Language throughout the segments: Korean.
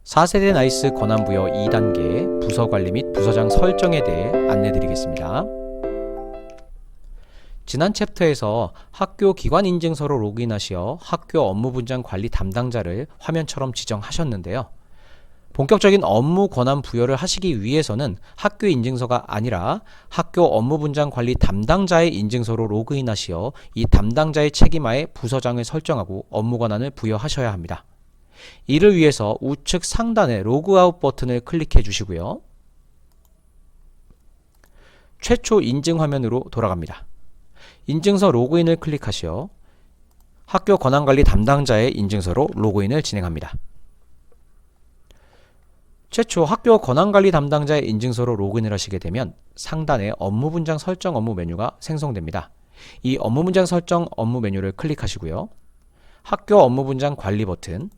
4세대 나이스 권한부여 2단계 부서관리 및 부서장 설정에 대해 안내드리겠습니다. 지난 챕터에서 학교 기관 인증서로 로그인하시어 학교 업무분장 관리 담당자를 화면처럼 지정하셨는데요. 본격적인 업무 권한 부여를 하시기 위해서는 학교 인증서가 아니라 학교 업무분장 관리 담당자의 인증서로 로그인하시어 이 담당자의 책임하에 부서장을 설정하고 업무 권한을 부여하셔야 합니다. 이를 위해서 우측 상단의 로그아웃 버튼을 클릭해 주시고요. 최초 인증 화면으로 돌아갑니다. 인증서 로그인을 클릭하시어 학교 권한관리 담당자의 인증서로 로그인을 진행합니다. 최초 학교 권한관리 담당자의 인증서로 로그인을 하시게 되면 상단에 업무분장 설정 업무 메뉴가 생성됩니다. 이 업무분장 설정 업무 메뉴를 클릭하시고요. 학교 업무분장 관리 버튼,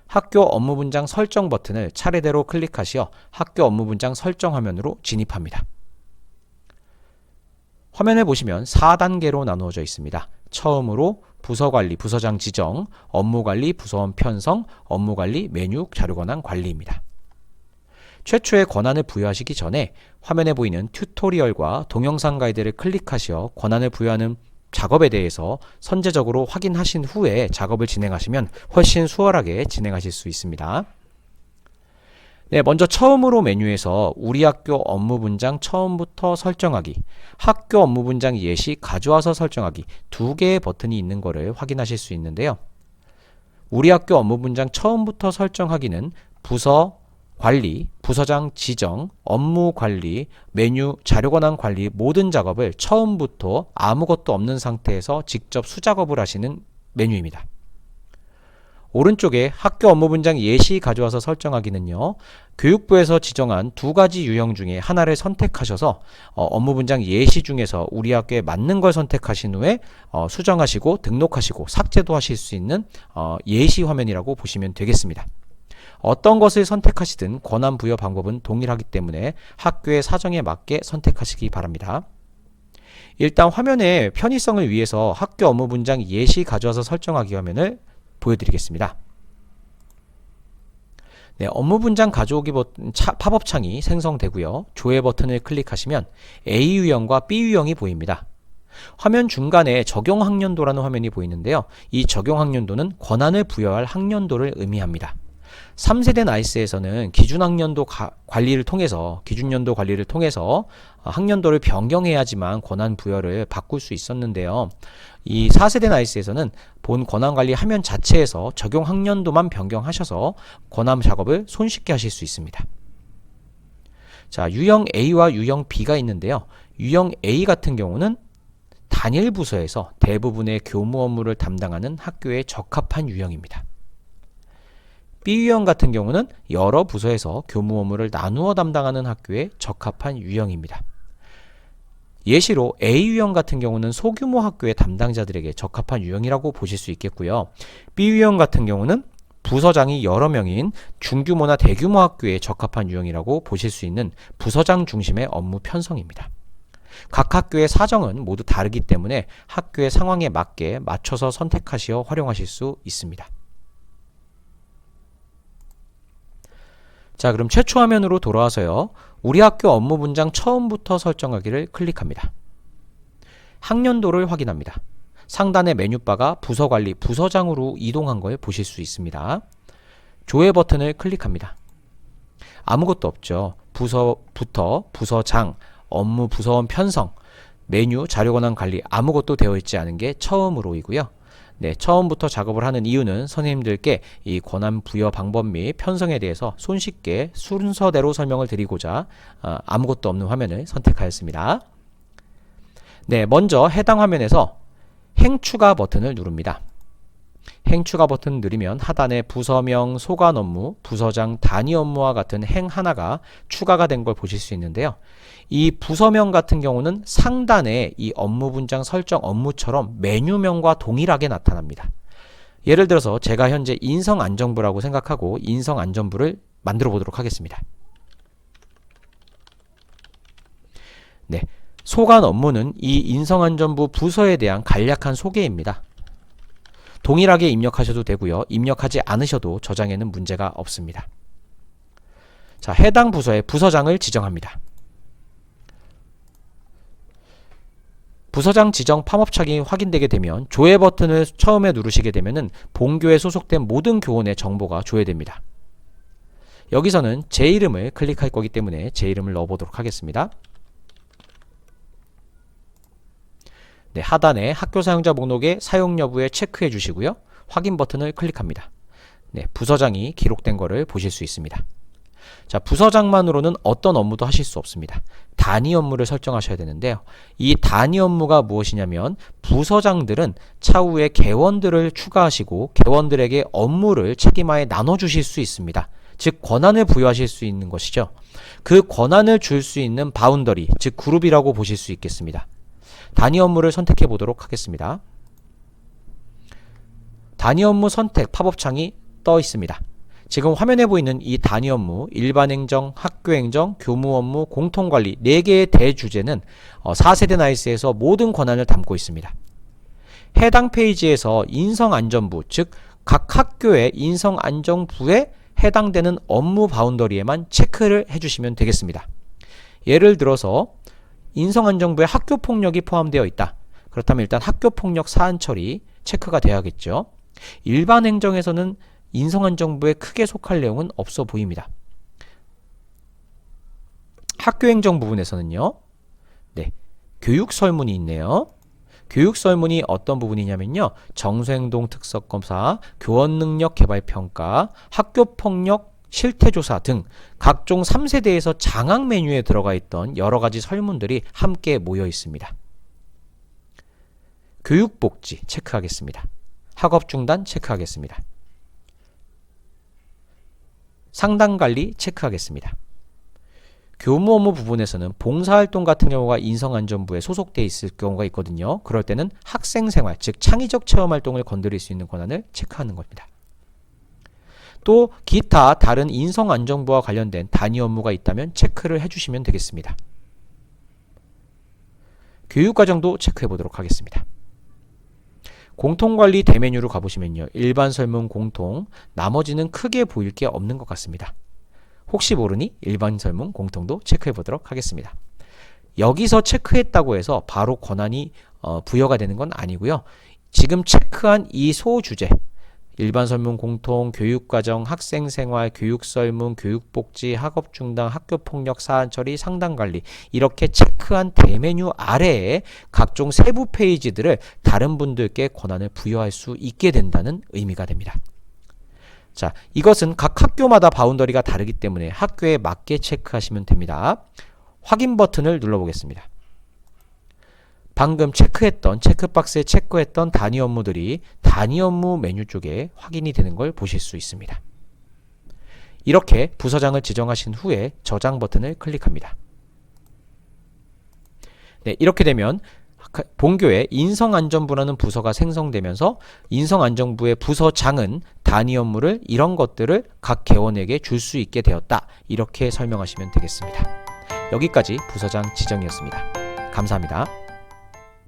학교 업무분장 설정 버튼을 차례대로 클릭하시어 학교 업무분장 설정 화면으로 진입합니다. 화면을 보시면 4단계로 나누어져 있습니다. 처음으로 부서관리, 부서장 지정, 업무관리, 부서원 편성, 업무관리, 메뉴, 자료권한 관리입니다. 최초의 권한을 부여하시기 전에 화면에 보이는 튜토리얼과 동영상 가이드를 클릭하시어 권한을 부여하는 작업에 대해서 선제적으로 확인하신 후에 작업을 진행하시면 훨씬 수월하게 진행하실 수 있습니다. 네, 먼저 처음으로 메뉴에서 우리 학교 업무분장 처음부터 설정하기, 학교 업무분장 예시 가져와서 설정하기 두 개의 버튼이 있는 것을 확인하실 수 있는데요. 우리 학교 업무분장 처음부터 설정하기는 부서 관리, 부서장 지정, 업무 관리, 메뉴, 자료 권한 관리 모든 작업을 처음부터 아무것도 없는 상태에서 직접 수작업을 하시는 메뉴입니다. 오른쪽에 학교 업무분장 예시 가져와서 설정하기는요. 교육부에서 지정한 두 가지 유형 중에 하나를 선택하셔서 업무분장 예시 중에서 우리 학교에 맞는 걸 선택하신 후에 수정하시고 등록하시고 삭제도 하실 수 있는 예시 화면이라고 보시면 되겠습니다. 어떤 것을 선택하시든 권한 부여 방법은 동일하기 때문에 학교의 사정에 맞게 선택하시기 바랍니다. 일단 화면의 편의성을 위해서 학교 업무분장 예시 가져와서 설정하기 화면을 보여드리겠습니다. 네, 업무분장 가져오기 버튼 팝업 창이 생성되고요. 조회 버튼을 클릭하시면 A 유형과 B 유형이 보입니다. 화면 중간에 적용 학년도라는 화면이 보이는데요. 이 적용 학년도는 권한을 부여할 학년도를 의미합니다. 3세대 나이스에서는 기준연도 관리를 통해서 학년도를 변경해야지만 권한 부여를 바꿀 수 있었는데요. 이 4세대 나이스에서는 본 권한관리 화면 자체에서 적용 학년도만 변경하셔서 권한 작업을 손쉽게 하실 수 있습니다. 자, 유형 A와 유형 B가 있는데요. 유형 A 같은 경우는 단일 부서에서 대부분의 교무 업무를 담당하는 학교에 적합한 유형입니다. B유형 같은 경우는 여러 부서에서 교무 업무를 나누어 담당하는 학교에 적합한 유형입니다. 예시로 A유형 같은 경우는 소규모 학교의 담당자들에게 적합한 유형이라고 보실 수 있겠고요. B유형 같은 경우는 부서장이 여러 명인 중규모나 대규모 학교에 적합한 유형이라고 보실 수 있는 부서장 중심의 업무 편성입니다. 각 학교의 사정은 모두 다르기 때문에 학교의 상황에 맞게 맞춰서 선택하시어 활용하실 수 있습니다. 자, 그럼 최초 화면으로 돌아와서요. 우리 학교 업무분장 처음부터 설정하기를 클릭합니다. 학년도를 확인합니다. 상단의 메뉴바가 부서관리, 부서장으로 이동한 걸 보실 수 있습니다. 조회 버튼을 클릭합니다. 아무것도 없죠. 부서부터 부서장, 업무 부서원 편성, 메뉴, 자료 권한 관리 아무것도 되어 있지 않은 게 처음으로이고요. 네, 처음부터 작업을 하는 이유는 선생님들께 이 권한 부여 방법 및 편성에 대해서 손쉽게 순서대로 설명을 드리고자 아무것도 없는 화면을 선택하였습니다. 네, 먼저 해당 화면에서 행추가 버튼을 누릅니다. 행추가 버튼을 누르면 하단에 부서명, 소관 업무, 부서장 단위 업무와 같은 행 하나가 추가가 된 걸 보실 수 있는데요. 이 부서명 같은 경우는 상단에 이 업무분장 설정 업무처럼 메뉴명과 동일하게 나타납니다. 예를 들어서 제가 현재 인성안전부라고 생각하고 인성안전부를 만들어 보도록 하겠습니다. 네, 소관 업무는 이 인성안전부 부서에 대한 간략한 소개입니다. 동일하게 입력하셔도 되고요. 입력하지 않으셔도 저장에는 문제가 없습니다. 자, 해당 부서의 부서장을 지정합니다. 부서장 지정 팝업창이 확인되게 되면 조회 버튼을 처음에 누르시게 되면은 본교에 소속된 모든 교원의 정보가 조회됩니다. 여기서는 제 이름을 클릭할 거기 때문에 제 이름을 넣어보도록 하겠습니다. 네, 하단에 학교 사용자 목록의 사용 여부에 체크해 주시고요. 확인 버튼을 클릭합니다. 네, 부서장이 기록된 거를 보실 수 있습니다. 자, 부서장만으로는 어떤 업무도 하실 수 없습니다. 단위 업무를 설정하셔야 되는데요. 이 단위 업무가 무엇이냐면 부서장들은 차후에 개원들을 추가하시고 개원들에게 업무를 책임하에 나눠주실 수 있습니다. 즉 권한을 부여하실 수 있는 것이죠. 그 권한을 줄 수 있는 바운더리, 즉 그룹이라고 보실 수 있겠습니다. 단위 업무를 선택해 보도록 하겠습니다. 단위 업무 선택 팝업창이 떠 있습니다. 지금 화면에 보이는 이 단위 업무, 일반행정, 학교행정, 교무업무, 공통관리 4개의 대주제는 4세대 나이스에서 모든 권한을 담고 있습니다. 해당 페이지에서 인성안전부, 즉 각 학교의 인성안전부에 해당되는 업무 바운더리에만 체크를 해주시면 되겠습니다. 예를 들어서 인성안전부에 학교폭력이 포함되어 있다. 그렇다면 일단 학교폭력 사안 처리 체크가 돼야겠죠. 일반행정에서는 인성안전부에 크게 속할 내용은 없어 보입니다. 학교행정 부분에서는요. 네, 교육설문이 있네요. 교육설문이 어떤 부분이냐면요. 정서행동 특성검사, 교원능력 개발평가, 학교폭력 실태조사 등 각종 3세대에서 장학 메뉴에 들어가 있던 여러가지 설문들이 함께 모여 있습니다. 교육복지 체크하겠습니다. 학업중단 체크하겠습니다. 상담관리 체크하겠습니다. 교무업무 부분에서는 봉사활동 같은 경우가 인성안전부에 소속되어 있을 경우가 있거든요. 그럴 때는 학생생활, 즉 창의적 체험활동을 건드릴 수 있는 권한을 체크하는 겁니다. 또 기타 다른 인성안전부와 관련된 단위 업무가 있다면 체크를 해주시면 되겠습니다. 교육과정도 체크해 보도록 하겠습니다. 공통관리 대메뉴로 가보시면요. 일반 설문 공통, 나머지는 크게 보일 게 없는 것 같습니다. 혹시 모르니 일반 설문 공통도 체크해 보도록 하겠습니다. 여기서 체크했다고 해서 바로 권한이 부여가 되는 건 아니고요. 지금 체크한 이 소주제, 일반 설문 공통, 교육과정, 학생생활, 교육설문, 교육복지, 학업중단, 학교폭력 사안처리, 상담관리 이렇게 체크한 대메뉴 아래에 각종 세부 페이지들을 다른 분들께 권한을 부여할 수 있게 된다는 의미가 됩니다. 자, 이것은 각 학교마다 바운더리가 다르기 때문에 학교에 맞게 체크하시면 됩니다. 확인 버튼을 눌러보겠습니다. 방금 체크했던 체크박스에 체크했던 단위 업무들이 단위 업무 메뉴 쪽에 확인이 되는 걸 보실 수 있습니다. 이렇게 부서장을 지정하신 후에 저장 버튼을 클릭합니다. 네, 이렇게 되면 본교에 인성안전부라는 부서가 생성되면서 인성안전부의 부서장은 단위 업무를 이런 것들을 각 개원에게 줄 수 있게 되었다. 이렇게 설명하시면 되겠습니다. 여기까지 부서장 지정이었습니다. 감사합니다.